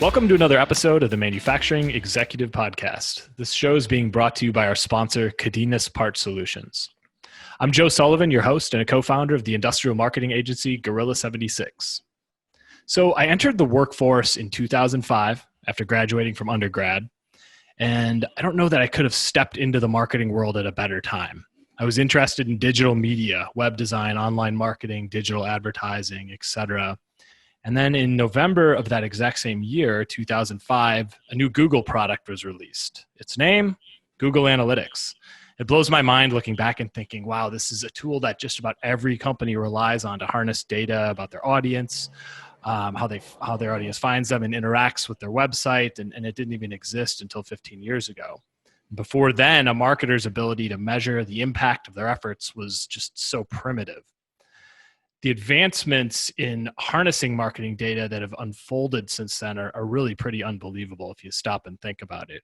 Welcome to another episode of the Manufacturing Executive Podcast. This show is being brought to you by our sponsor, Cadenas Part Solutions. I'm Joe Sullivan, your host and a co-founder of the industrial marketing agency Gorilla 76. So I entered the workforce in 2005 after graduating from undergrad, and I don't know that I could have stepped into the marketing world at a better time. I was interested in digital media, web design, online marketing, digital advertising, etc. And then in November of that exact same year, 2005, a new Google product was released. Its name, Google Analytics. It blows my mind looking back and thinking, wow, this is a tool that just about every company relies on to harness data about their audience, how their audience finds them and interacts with their website, and it didn't even exist until 15 years ago. Before then, a marketer's ability to measure the impact of their efforts was just so primitive. The advancements in harnessing marketing data that have unfolded since then are really pretty unbelievable if you stop and think about it.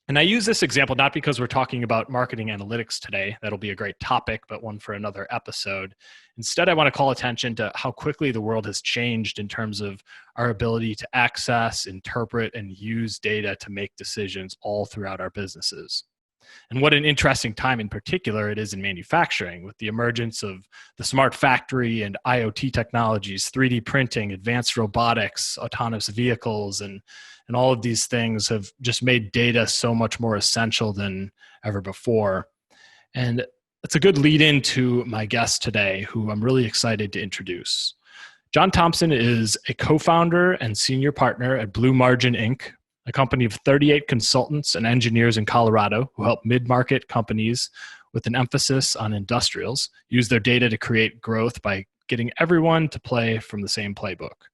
And I use this example not because we're talking about marketing analytics today. That'll be a great topic, but one for another episode. Instead, I want to call attention to how quickly the world has changed in terms of our ability to access, interpret, and use data to make decisions all throughout our businesses. And what an interesting time in particular it is in manufacturing with the emergence of the smart factory and IoT technologies, 3D printing, advanced robotics, autonomous vehicles, and all of these things have just made data so much more essential than ever before. And it's a good lead into my guest today, who I'm really excited to introduce. Jons Thompson is a co-founder and senior partner at Blue Margin Inc., a company of 38 consultants and engineers in Colorado who help mid-market companies with an emphasis on industrials use their data to create growth by getting everyone to play from the same playbook.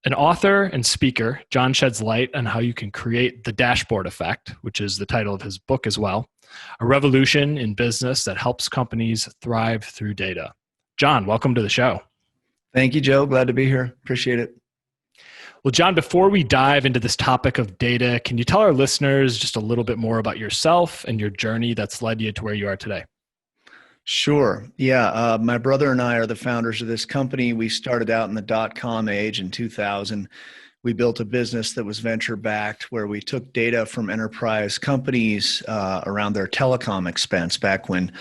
An author and speaker, John sheds light on how you can create the dashboard effect, which is the title of his book as well, a revolution in business that helps companies thrive through data. John, welcome to the show. Thank you, Joe. Glad to be here. Appreciate it. Well, John, before we dive into this topic of data, can you tell our listeners just a little bit more about yourself and your journey that's led you to where you are today? Sure. Yeah. My brother and I are the founders of this company. We started out in the dot-com age in 2000. We built a business that was venture-backed where we took data from enterprise companies around their telecom expense back when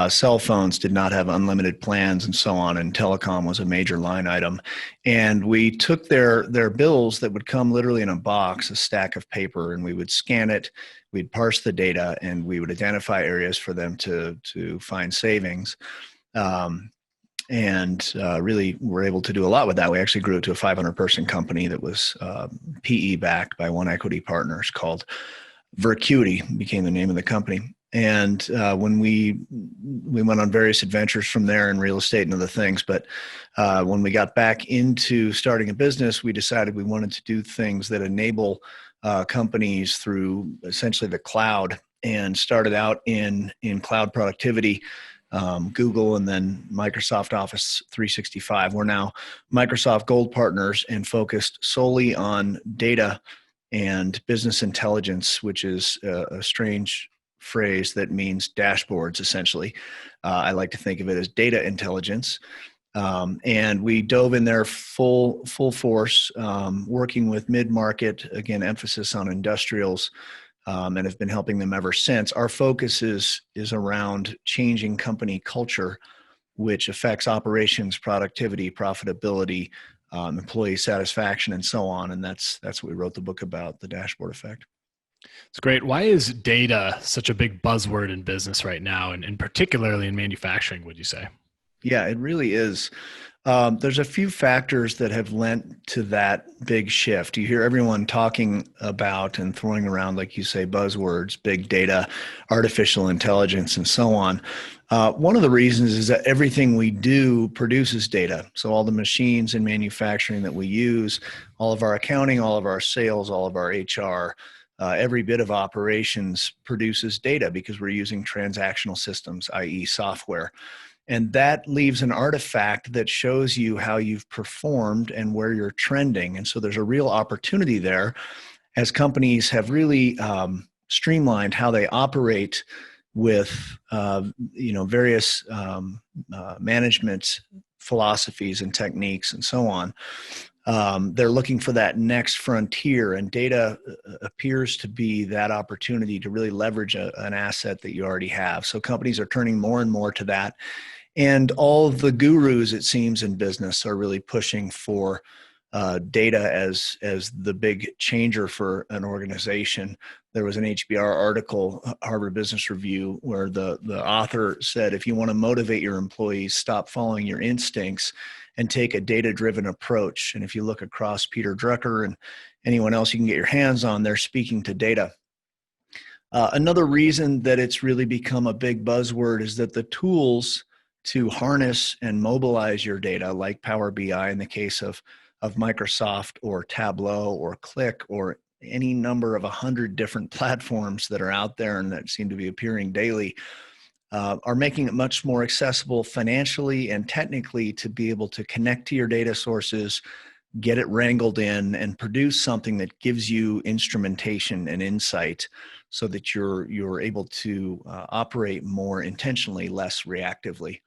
cell phones did not have unlimited plans and so on, and telecom was a major line item. And we took their bills that would come literally in a box, a stack of paper, and we would scan it, we'd parse the data, and we would identify areas for them to find savings. And really were able to do a lot with that. We actually grew it to a 500-person company that was PE-backed by One Equity Partners called Vircuity, became the name of the company. And when we went on various adventures from there in real estate and other things, but when we got back into starting a business, we decided we wanted to do things that enable companies through essentially the cloud, and started out in cloud productivity, Google, and then Microsoft Office 365. We're now Microsoft Gold partners and focused solely on data and business intelligence, which is a strange phrase that means dashboards, essentially. I like to think of it as data intelligence. And we dove in there full force, working with mid-market, again, emphasis on industrials, and have been helping them ever since. Our focus is around changing company culture, which affects operations, productivity, profitability, employee satisfaction, and so on. And that's what we wrote the book about, the dashboard effect. It's great. Why is data such a big buzzword in business right now, and particularly in manufacturing, would you say? Yeah, it really is. There's a few factors that have lent to that big shift. You hear everyone talking about and throwing around, like you say, buzzwords, big data, artificial intelligence, and so on. One of the reasons is that everything we do produces data. So all the machines in manufacturing that we use, all of our accounting, all of our sales, all of our HR, every bit of operations produces data because we're using transactional systems, i.e. software. And that leaves an artifact that shows you how you've performed and where you're trending. And so there's a real opportunity there as companies have really streamlined how they operate with various management philosophies and techniques and so on. They're looking for that next frontier, and data appears to be that opportunity to really leverage an asset that you already have. So companies are turning more and more to that. And all of the gurus, it seems, in business are really pushing for data as the big changer for an organization. There was an HBR article, Harvard Business Review, where the author said, if you want to motivate your employees, stop following your instincts and take a data-driven approach. And if you look across Peter Drucker and anyone else you can get your hands on, they're speaking to data. Another reason that it's really become a big buzzword is that the tools to harness and mobilize your data, like Power BI in the case of Microsoft, or Tableau, or Click, or any number of 100 different platforms that are out there and that seem to be appearing daily, are making it much more accessible financially and technically to be able to connect to your data sources, get it wrangled in, and produce something that gives you instrumentation and insight so that you're able to operate more intentionally, less reactively.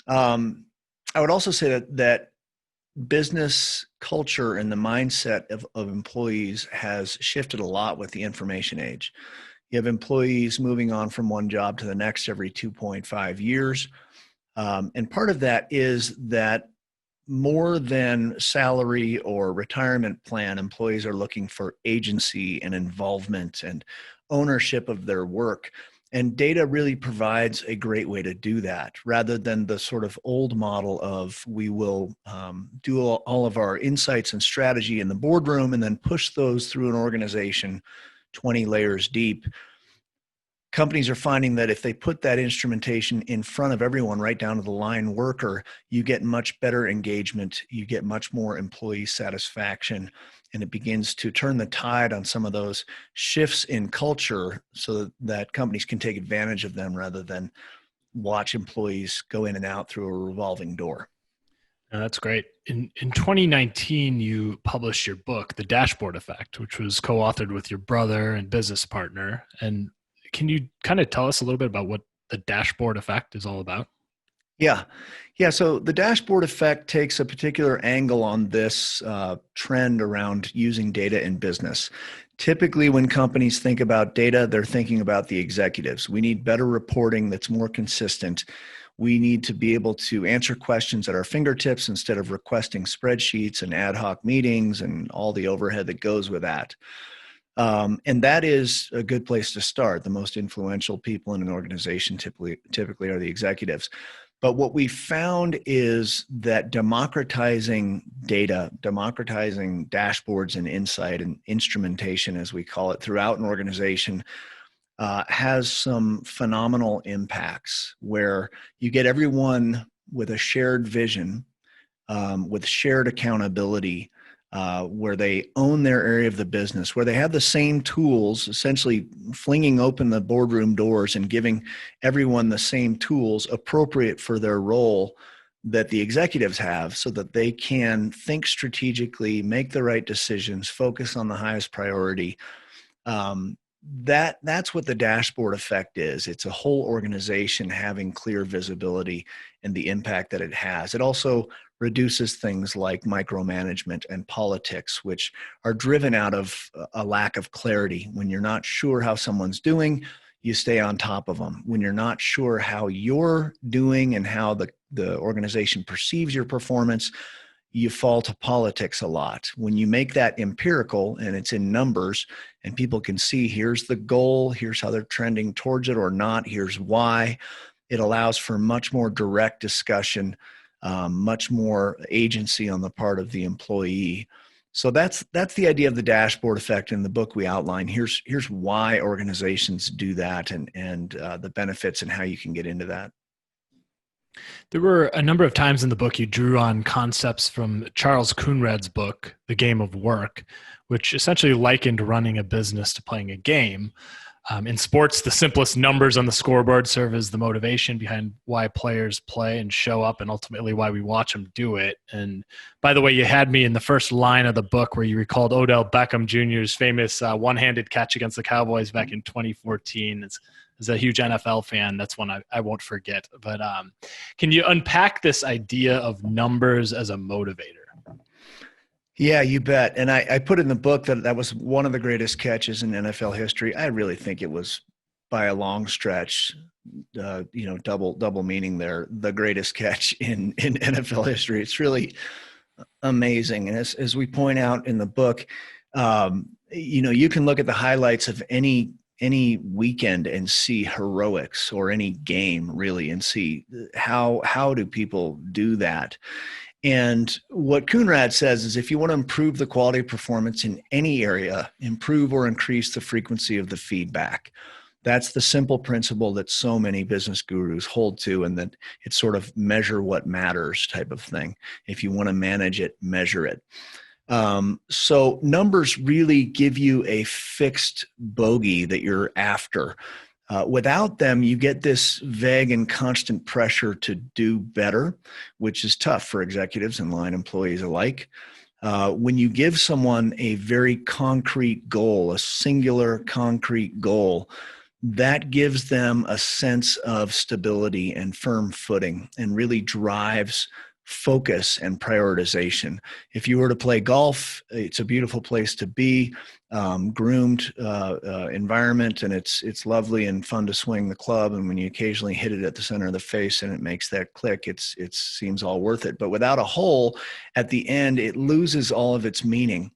I would also say that business culture and the mindset of employees has shifted a lot with the information age. You have employees moving on from one job to the next every 2.5 years. And part of that is that more than salary or retirement plan, employees are looking for agency and involvement and ownership of their work. And data really provides a great way to do that, rather than the sort of old model of we will do all of our insights and strategy in the boardroom and then push those through an organization 20 layers deep. Companies are finding that if they put that instrumentation in front of everyone, right down to the line worker, you get much better engagement, you get much more employee satisfaction, and it begins to turn the tide on some of those shifts in culture so that companies can take advantage of them rather than watch employees go in and out through a revolving door. That's great. In 2019, you published your book, The Dashboard Effect, which was co-authored with your brother and business partner. And can you kind of tell us a little bit about what the dashboard effect is all about? Yeah. So the dashboard effect takes a particular angle on this trend around using data in business. Typically, when companies think about data, they're thinking about the executives. We need better reporting that's more consistent. We need to be able to answer questions at our fingertips instead of requesting spreadsheets and ad hoc meetings and all the overhead that goes with that. And that is a good place to start. The most influential people in an organization typically are the executives. But what we found is that democratizing data, democratizing dashboards and insight and instrumentation, as we call it, throughout an organization has some phenomenal impacts where you get everyone with a shared vision, with shared accountability, where they own their area of the business, where they have the same tools, essentially flinging open the boardroom doors and giving everyone the same tools appropriate for their role that the executives have so that they can think strategically, make the right decisions, focus on the highest priority. That's what the dashboard effect is. It's a whole organization having clear visibility and the impact that it has. It also reduces things like micromanagement and politics, which are driven out of a lack of clarity. When you're not sure how someone's doing, you stay on top of them. When you're not sure how you're doing and how the organization perceives your performance, you fall to politics a lot. When you make that empirical and it's in numbers and people can see here's the goal, here's how they're trending towards it or not, here's why, it allows for much more direct discussion, much more agency on the part of the employee. So that's the idea of the dashboard effect. In the book we outline here's why organizations do that and the benefits and how you can get into that. There were a number of times in the book you drew on concepts from Charles Coonrad's book, The Game of Work, which essentially likened running a business to playing a game. In sports, the simplest numbers on the scoreboard serve as the motivation behind why players play and show up and ultimately why we watch them do it. And by the way, you had me in the first line of the book where you recalled Odell Beckham Jr.'s famous one-handed catch against the Cowboys back in 2014. As a huge NFL fan, that's one I won't forget. But can you unpack this idea of numbers as a motivator? Yeah, you bet. And I put in the book that that was one of the greatest catches in NFL history. I really think it was by a long stretch, double meaning there, the greatest catch in NFL history. It's really amazing. And as we point out in the book, you can look at the highlights of any weekend and see heroics, or any game really, and see how do people do that. And what Coonrad says is, if you want to improve the quality of performance in any area, improve or increase the frequency of the feedback. That's the simple principle that so many business gurus hold to, and that it's sort of measure what matters type of thing. If you want to manage it, measure it. So numbers really give you a fixed bogey that you're after. Without them, you get this vague and constant pressure to do better, which is tough for executives and line employees alike. When you give someone a very concrete goal, a singular concrete goal, that gives them a sense of stability and firm footing, and really drives focus and prioritization. If you were to play golf, it's a beautiful place to be, groomed environment, and it's lovely and fun to swing the club. And when you occasionally hit it at the center of the face and it makes that click, it seems all worth it. But without a hole at the end, it loses all of its meaning.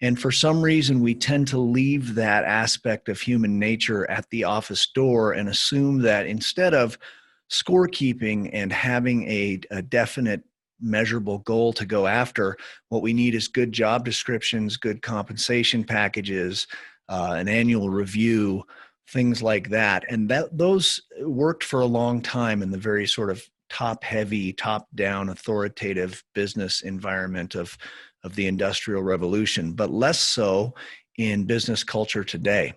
And for some reason, we tend to leave that aspect of human nature at the office door and assume that instead of scorekeeping and having a definite measurable goal to go after, what we need is good job descriptions, good compensation packages, an annual review, things like that. And those worked for a long time in the very sort of top-heavy, top-down, authoritative business environment of the Industrial Revolution, but less so in business culture today.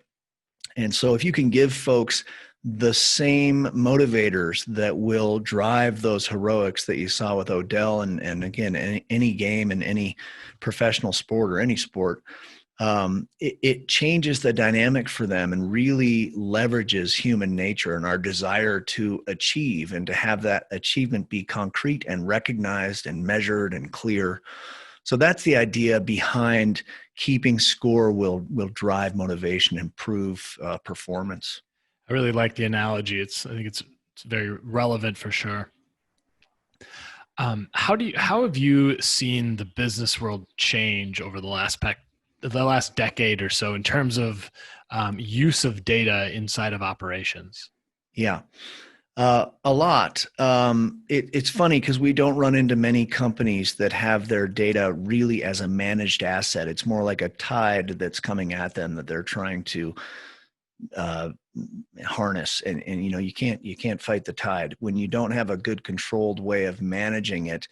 And so if you can give folks the same motivators that will drive those heroics that you saw with Odell, and again, any game in any professional sport or any sport, it changes the dynamic for them and really leverages human nature and our desire to achieve, and to have that achievement be concrete and recognized and measured and clear. So that's the idea behind keeping score will drive motivation, improve performance. I really like the analogy. I think it's very relevant for sure. How have you seen the business world change over the last decade or so in terms of use of data inside of operations? Yeah, a lot. It's funny because we don't run into many companies that have their data really as a managed asset. It's more like a tide that's coming at them that they're trying to harness, and you can't fight the tide when you don't have a good controlled way of managing it.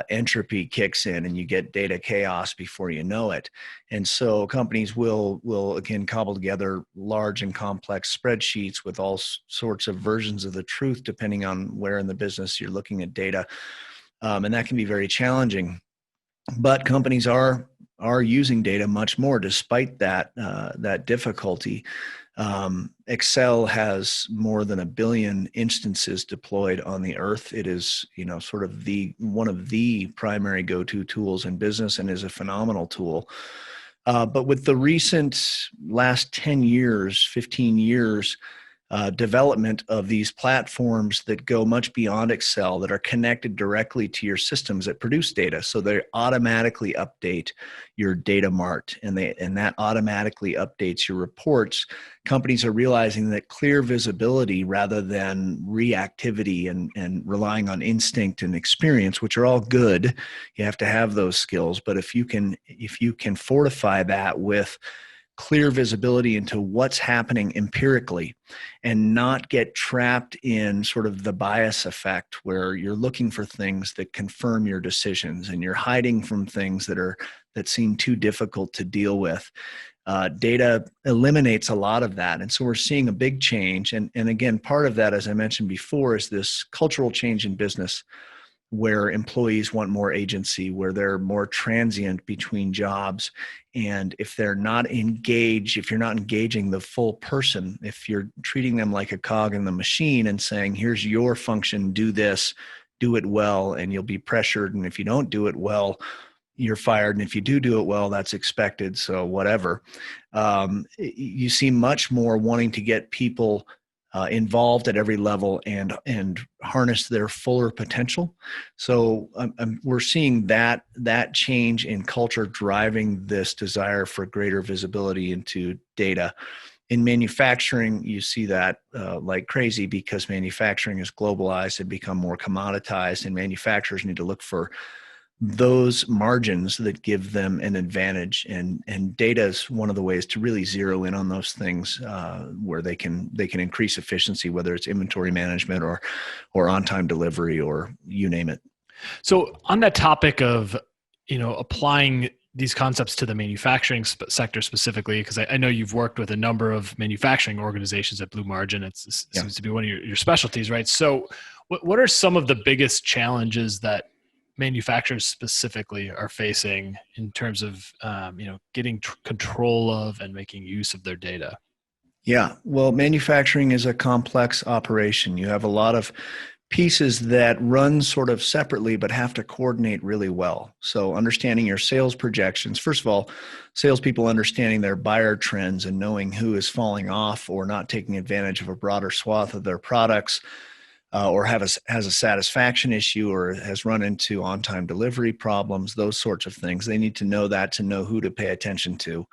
Entropy kicks in and you get data chaos before you know it. And so companies will again cobble together large and complex spreadsheets with all sorts of versions of the truth depending on where in the business you're looking at data, and that can be very challenging. But companies are using data much more despite that difficulty. Excel has more than 1 billion instances deployed on the earth. It is, sort of one of the primary go-to tools in business, and is a phenomenal tool. But with the recent last 10 years, 15 years, development of these platforms that go much beyond Excel, that are connected directly to your systems that produce data. So they automatically update your data mart, and that automatically updates your reports. Companies are realizing that clear visibility rather than reactivity and relying on instinct and experience, which are all good. You have to have those skills. But if you can fortify that with clear visibility into what's happening empirically, and not get trapped in sort of the bias effect where you're looking for things that confirm your decisions and you're hiding from things that seem too difficult to deal with. Data eliminates a lot of that. And so we're seeing a big change. And again, part of that, as I mentioned before, is this cultural change in business, where employees want more agency, where they're more transient between jobs. And if they're not engaged, if you're not engaging the full person, if you're treating them like a cog in the machine and saying, here's your function, do this, do it well, and you'll be pressured. And if you don't do it well, you're fired. And if you do it well, that's expected. So whatever. You see much more wanting to get people involved at every level and harness their fuller potential. So we're seeing that change in culture driving this desire for greater visibility into data. In manufacturing, you see that like crazy because manufacturing is globalized and become more commoditized, and manufacturers need to look for those margins that give them an advantage, and data is one of the ways to really zero in on those things where they can increase efficiency, whether it's inventory management or on-time delivery or you name it. So on that topic of applying these concepts to the manufacturing sector specifically, because I know you've worked with a number of manufacturing organizations at Blue Margin. It seems to be one of your specialties, right? So what are some of the biggest challenges that manufacturers specifically are facing in terms of getting control of and making use of their data? Yeah, well, manufacturing is a complex operation. You have a lot of pieces that run sort of separately but have to coordinate really well. So understanding your sales projections, first of all, salespeople understanding their buyer trends and knowing who is falling off or not taking advantage of a broader swath of their products, or has a satisfaction issue or has run into on-time delivery problems, those sorts of things. They need to know that to know who to pay attention to.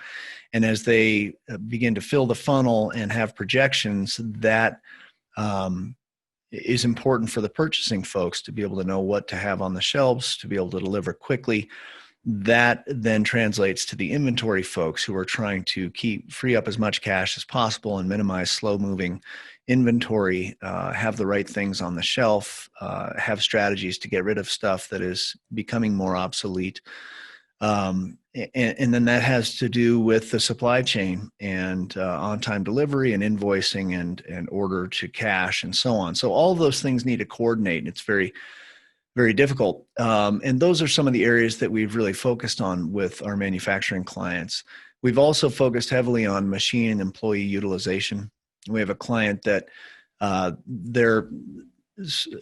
And as they begin to fill the funnel and have projections, that is important for the purchasing folks to be able to know what to have on the shelves, to be able to deliver quickly. That then translates to the inventory folks who are trying to free up as much cash as possible and minimize slow-moving inventory, have the right things on the shelf, have strategies to get rid of stuff that is becoming more obsolete. And then that has to do with the supply chain and on-time delivery and invoicing and order to cash and so on. So all of those things need to coordinate, and it's very, very difficult. And those are some of the areas that we've really focused on with our manufacturing clients. We've also focused heavily on machine and employee utilization. We have a client that they're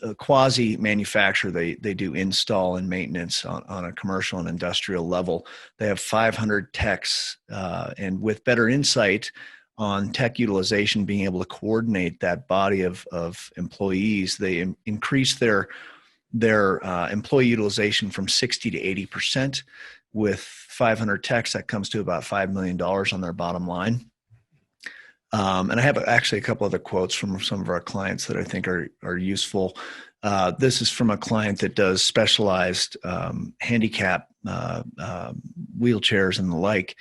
a quasi manufacturer. They do install and maintenance on a commercial and industrial level. They have 500 techs, and with better insight on tech utilization, being able to coordinate that body of employees, they increase their employee utilization from 60 to 80%. With 500 techs, that comes to about $5 million on their bottom line. And I have actually a couple other quotes from some of our clients that I think are useful. This is from a client that does specialized handicap wheelchairs and the like.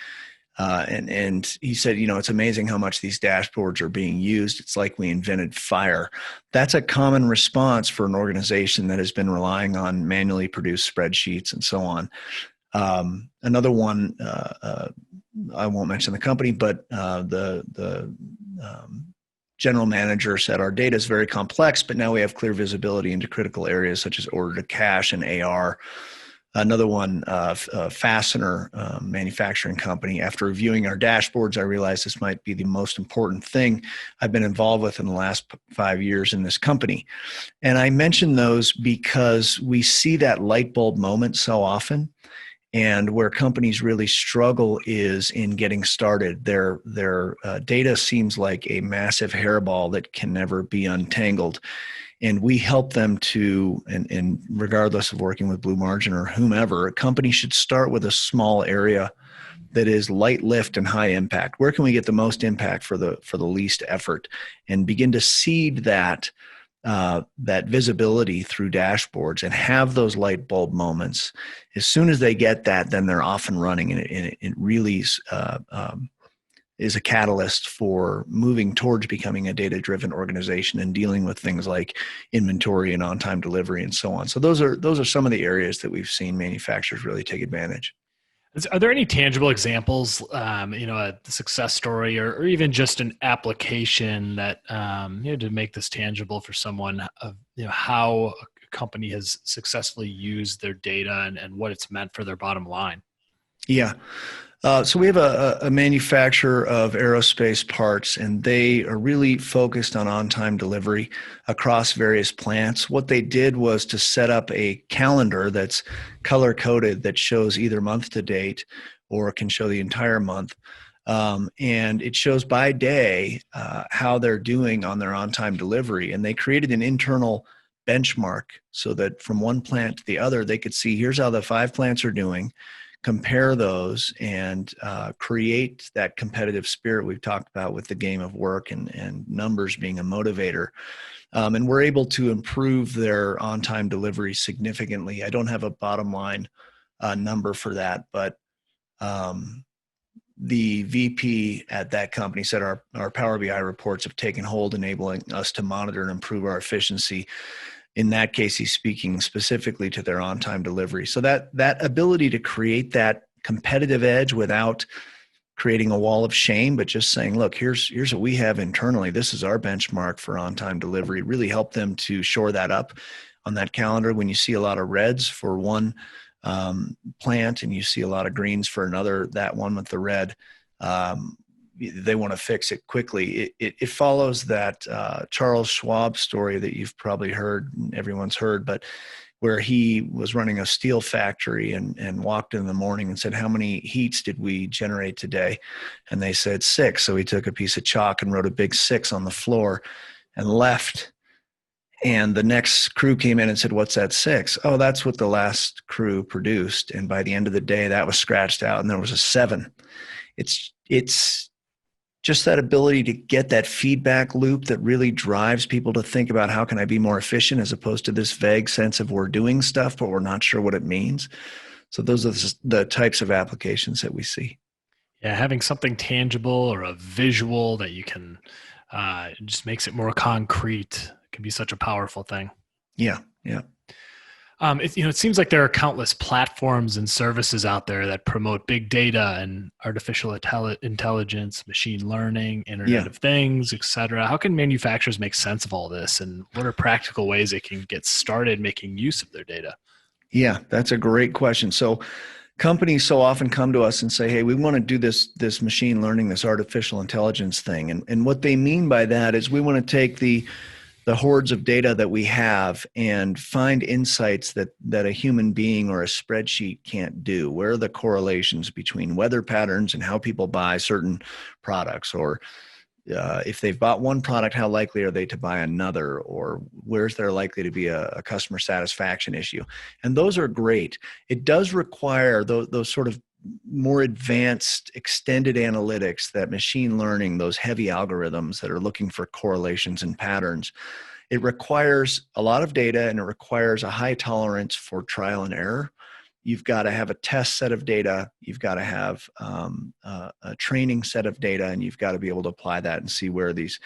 And he said, it's amazing how much these dashboards are being used. It's like we invented fire. That's a common response for an organization that has been relying on manually produced spreadsheets and so on. Another one, I won't mention the company, but the general manager said our data is very complex, but now we have clear visibility into critical areas such as order to cash and AR. Another one, fastener manufacturing company. After reviewing our dashboards, I realized this might be the most important thing I've been involved with in the last 5 years in this company. And I mention those because we see that light bulb moment so often. And where companies really struggle is in getting started. Their data seems like a massive hairball that can never be untangled. And we help them to, and regardless of working with Blue Margin or whomever, a company should start with a small area that is light lift and high impact. Where can we get the most impact for the least effort, and begin to seed that visibility through dashboards and have those light bulb moments. As soon as they get that, then they're off and running, and it really is a catalyst for moving towards becoming a data-driven organization and dealing with things like inventory and on-time delivery and so on. So those are some of the areas that we've seen manufacturers really take advantage. Are there any tangible examples, a success story or even just an application that, to make this tangible for someone of, how a company has successfully used their data and what it's meant for their bottom line? Yeah. So we have a manufacturer of aerospace parts, and they are really focused on on-time delivery across various plants. What they did was to set up a calendar that's color-coded that shows either month to date or can show the entire month. And it shows by day how they're doing on their on-time delivery. And they created an internal benchmark so that from one plant to the other, they could see here's how the 5 plants are doing, compare those, and create that competitive spirit we've talked about with the game of work and numbers being a motivator. And we're able to improve their on-time delivery significantly. I don't have a bottom line number for that, but the VP at that company said our Power BI reports have taken hold, enabling us to monitor and improve our efficiency. In that case, he's speaking specifically to their on-time delivery. So that ability to create that competitive edge without creating a wall of shame, but just saying, look, here's what we have internally. This is our benchmark for on-time delivery. Really help them to shore that up on that calendar. When you see a lot of reds for one plant and you see a lot of greens for another, that one with the red, they want to fix it quickly. It follows that Charles Schwab story that you've probably heard, everyone's heard, but where he was running a steel factory and walked in the morning and said, how many heats did we generate today? And they said 6. So he took a piece of chalk and wrote a big 6 on the floor and left. And the next crew came in and said, what's that 6? Oh, that's what the last crew produced. And by the end of the day, that was scratched out and there was a 7. It's just that ability to get that feedback loop that really drives people to think about how can I be more efficient, as opposed to this vague sense of we're doing stuff, but we're not sure what it means. So those are the types of applications that we see. Yeah, having something tangible or a visual that you can just makes it more concrete can be such a powerful thing. Yeah, yeah. It seems like there are countless platforms and services out there that promote big data and artificial intelligence, machine learning, Internet of Things, et cetera. How can manufacturers make sense of all this, and what are practical ways they can get started making use of their data? Yeah, that's a great question. So companies so often come to us and say, hey, we want to do this machine learning, this artificial intelligence thing. And what they mean by that is we want to take the hordes of data that we have and find insights that a human being or a spreadsheet can't do. Where are the correlations between weather patterns and how people buy certain products? Or if they've bought one product, how likely are they to buy another? Or where's there likely to be a customer satisfaction issue? And those are great. It does require those sort of more advanced extended analytics, that machine learning, those heavy algorithms that are looking for correlations and patterns. It requires a lot of data, and it requires a high tolerance for trial and error. You've got to have a test set of data. You've got to have a training set of data, and you've got to be able to apply that and see where these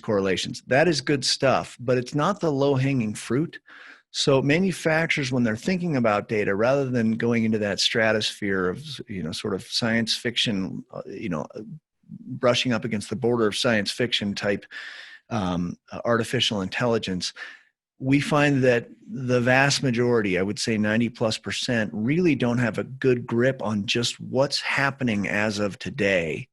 correlations. That is good stuff, but it's not the low-hanging fruit. So manufacturers, when they're thinking about data, rather than going into that stratosphere of, sort of science fiction, brushing up against the border of science fiction type artificial intelligence, we find that the vast majority, I would say 90+%, really don't have a good grip on just what's happening as of today.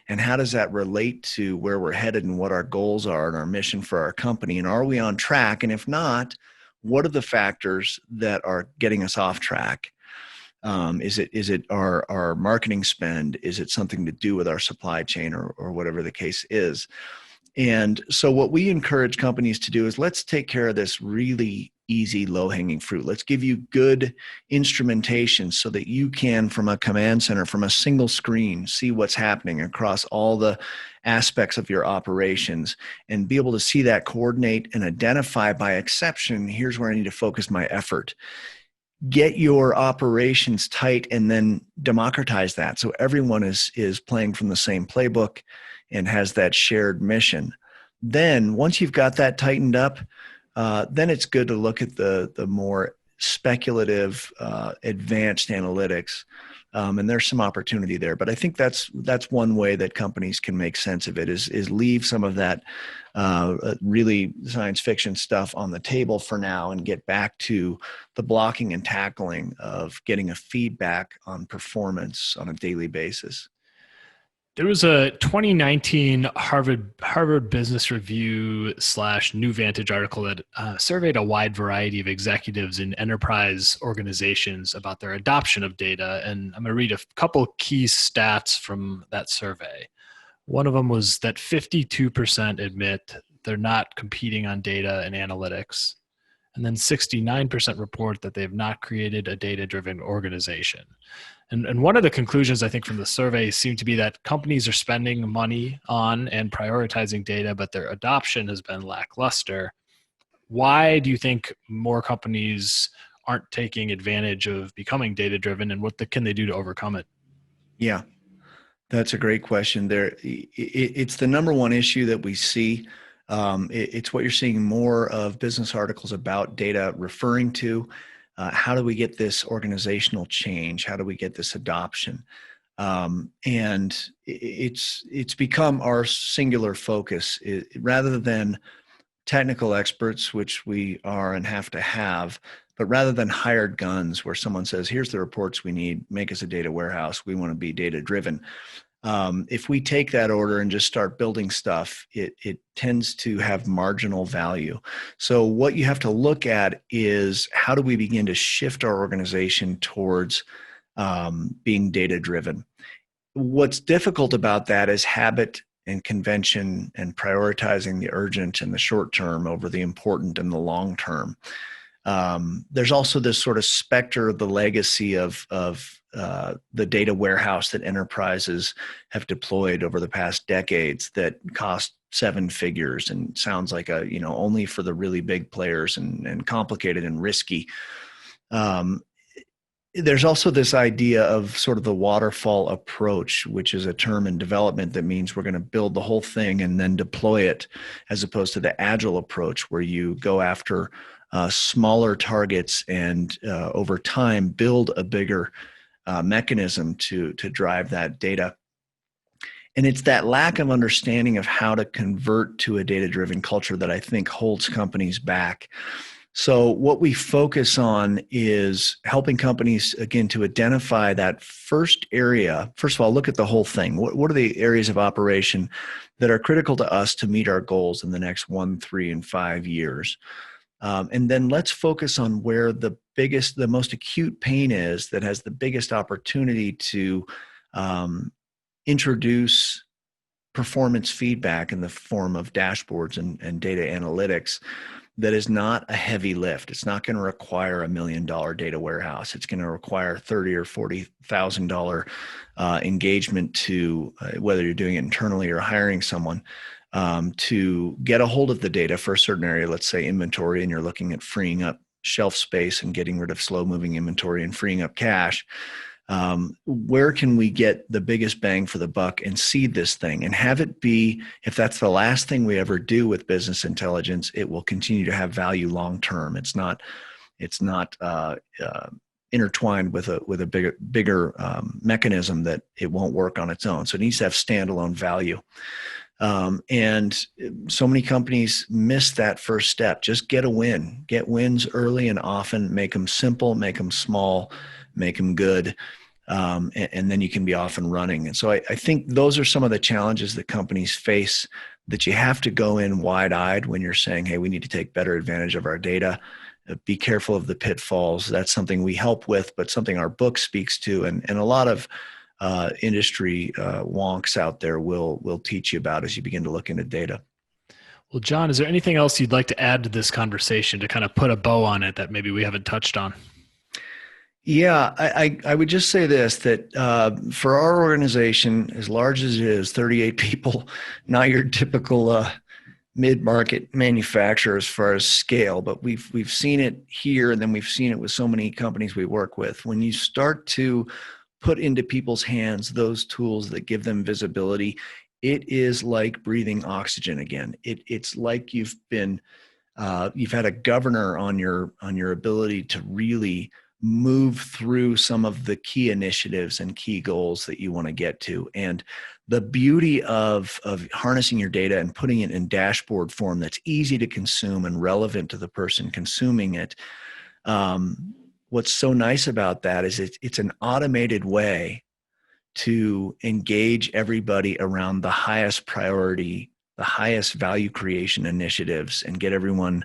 And how does that relate to where we're headed and what our goals are and our mission for our company? And are we on track? And if not, what are the factors that are getting us off track? Is it our marketing spend? Is it something to do with our supply chain or whatever the case is? And so what we encourage companies to do is, let's take care of this really easy, low-hanging fruit. Let's give you good instrumentation so that you can, from a command center, from a single screen, see what's happening across all the aspects of your operations and be able to see that, coordinate, and identify by exception, here's where I need to focus my effort. Get your operations tight and then democratize that so everyone is playing from the same playbook and has that shared mission. Then once you've got that tightened up, then it's good to look at the more speculative, advanced analytics And there's some opportunity there. But I think that's one way that companies can make sense of it is leave some of that really science fiction stuff on the table for now and get back to the blocking and tackling of getting a feedback on performance on a daily basis. There was a 2019 Harvard Business Review / New Vantage article that surveyed a wide variety of executives in enterprise organizations about their adoption of data. And I'm going to read a couple key stats from that survey. One of them was that 52% admit they're not competing on data and analytics. And then 69% report that they have not created a data-driven organization. And one of the conclusions, I think, from the survey seemed to be that companies are spending money on and prioritizing data, but their adoption has been lackluster. Why do you think more companies aren't taking advantage of becoming data-driven, and what can they do to overcome it? Yeah, that's a great question. It's the number one issue that we see. It's what you're seeing more of business articles about data referring to. How do we get this organizational change? How do we get this adoption? And it's become our singular focus rather than technical experts, which we are and have to have, but rather than hired guns where someone says, here's the reports we need, make us a data warehouse. We want to be data driven. If we take that order and just start building stuff, it tends to have marginal value. So what you have to look at is how do we begin to shift our organization towards being data driven? What's difficult about that is habit and convention and prioritizing the urgent and the short term over the important and the long term. There's also this sort of specter of the legacy of the data warehouse that enterprises have deployed over the past decades that cost seven figures and sounds like only for the really big players and complicated and risky. There's also this idea of sort of the waterfall approach, which is a term in development that means we're going to build the whole thing and then deploy it, as opposed to the agile approach where you go after smaller targets and over time build a bigger mechanism to drive that data. And it's that lack of understanding of how to convert to a data-driven culture that I think holds companies back. So what we focus on is helping companies, again, to identify that first area. First of all, look at the whole thing. What are the areas of operation that are critical to us to meet our goals in the next 1, 3, and 5 years? And then let's focus on where the most acute pain is that has the biggest opportunity to introduce performance feedback in the form of dashboards and data analytics. That is not a heavy lift. It's not going to require $1 million data warehouse. It's going to require $30,000 or $40,000 engagement to whether you're doing it internally or hiring someone to get a hold of the data for a certain area. Let's say inventory, and you're looking at freeing up shelf space and getting rid of slow-moving inventory and freeing up cash. Where can we get the biggest bang for the buck and seed this thing and have it be, if that's the last thing we ever do with business intelligence, it will continue to have value long term. It's not intertwined with a bigger mechanism that it won't work on its own. So it needs to have standalone value. And so many companies miss that first step. Just get wins early and often, make them simple, make them small, make them good. And then you can be off and running. And so I think those are some of the challenges that companies face, that you have to go in wide-eyed when you're saying, hey, we need to take better advantage of our data. Be careful of the pitfalls. That's something we help with, but something our book speaks to. And a lot of industry wonks out there will teach you about as you begin to look into data. Well, John, is there anything else you'd like to add to this conversation to kind of put a bow on it that maybe we haven't touched on? Yeah, I would just say this, that for our organization, as large as it is, 38 people, not your typical mid-market manufacturer as far as scale, but we've seen it here, and then we've seen it with so many companies we work with. When you start to put into people's hands those tools that give them visibility, it is like breathing oxygen again. It's like you've had a governor on your ability to really move through some of the key initiatives and key goals that you want to get to. And the beauty of harnessing your data and putting it in dashboard form that's easy to consume and relevant to the person consuming it. What's so nice about that is it's an automated way to engage everybody around the highest priority, the highest value creation initiatives, and get everyone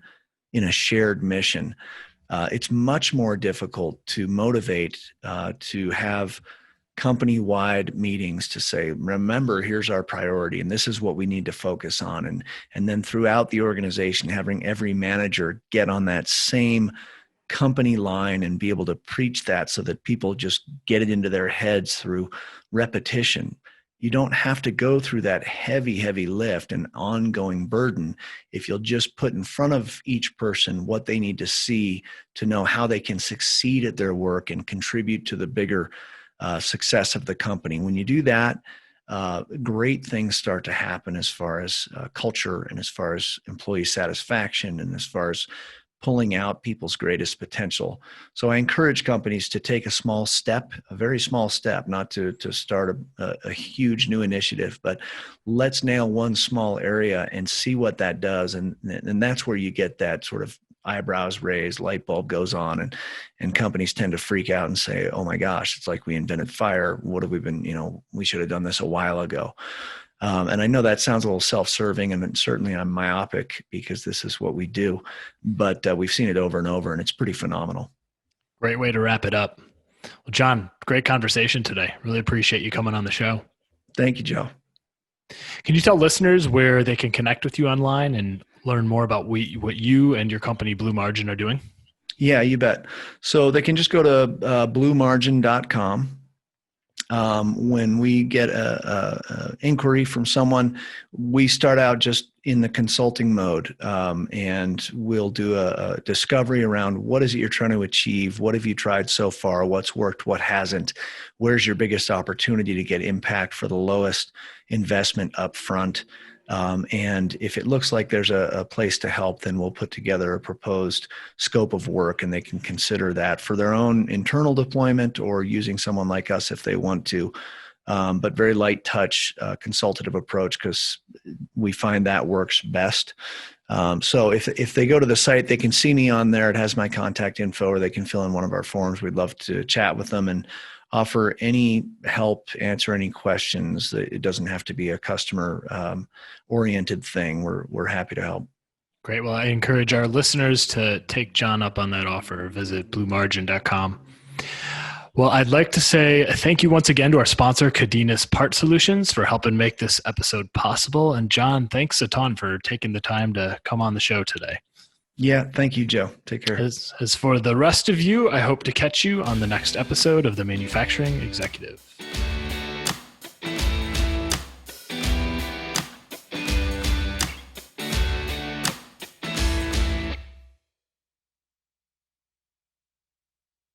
in a shared mission. It's much more difficult to motivate, to have company-wide meetings to say, remember, here's our priority, and this is what we need to focus on. And then throughout the organization, having every manager get on that same company line and be able to preach that so that people just get it into their heads through repetition. You don't have to go through that heavy lift and ongoing burden if you'll just put in front of each person what they need to see to know how they can succeed at their work and contribute to the bigger success of the company. When you do that, great things start to happen as far as culture and as far as employee satisfaction and as far as pulling out people's greatest potential. So I encourage companies to take a small step, a very small step, not to start a huge new initiative, but let's nail one small area and see what that does. And that's where you get that sort of eyebrows raised, light bulb goes on, and companies tend to freak out and say, oh my gosh, it's like we invented fire. What have we been, we should have done this a while ago. And I know that sounds a little self-serving, and certainly I'm myopic because this is what we do, but we've seen it over and over, and it's pretty phenomenal. Great way to wrap it up. Well, John, great conversation today. Really appreciate you coming on the show. Thank you, Joe. Can you tell listeners where they can connect with you online and learn more about what you and your company, Blue Margin, are doing? Yeah, you bet. So they can just go to bluemargin.com. When we get a inquiry from someone, we start out just in the consulting mode, and we'll do a discovery around what is it you're trying to achieve, what have you tried so far, what's worked, what hasn't, where's your biggest opportunity to get impact for the lowest investment up front. And if it looks like there's a place to help, then we'll put together a proposed scope of work, and they can consider that for their own internal deployment or using someone like us if they want to. But very light touch, consultative approach, because we find that works best. So if they go to the site, they can see me on there. It has my contact info, or they can fill in one of our forms. We'd love to chat with them and offer any help, answer any questions. It doesn't have to be a customer oriented thing. We're happy to help. Great. Well, I encourage our listeners to take John up on that offer. Visit bluemargin.com. Well, I'd like to say thank you once again to our sponsor, Cadenas Part Solutions, for helping make this episode possible. And John, thanks a ton for taking the time to come on the show today. Yeah, thank you, Joe. Take care. As for the rest of you, I hope to catch you on the next episode of The Manufacturing Executive.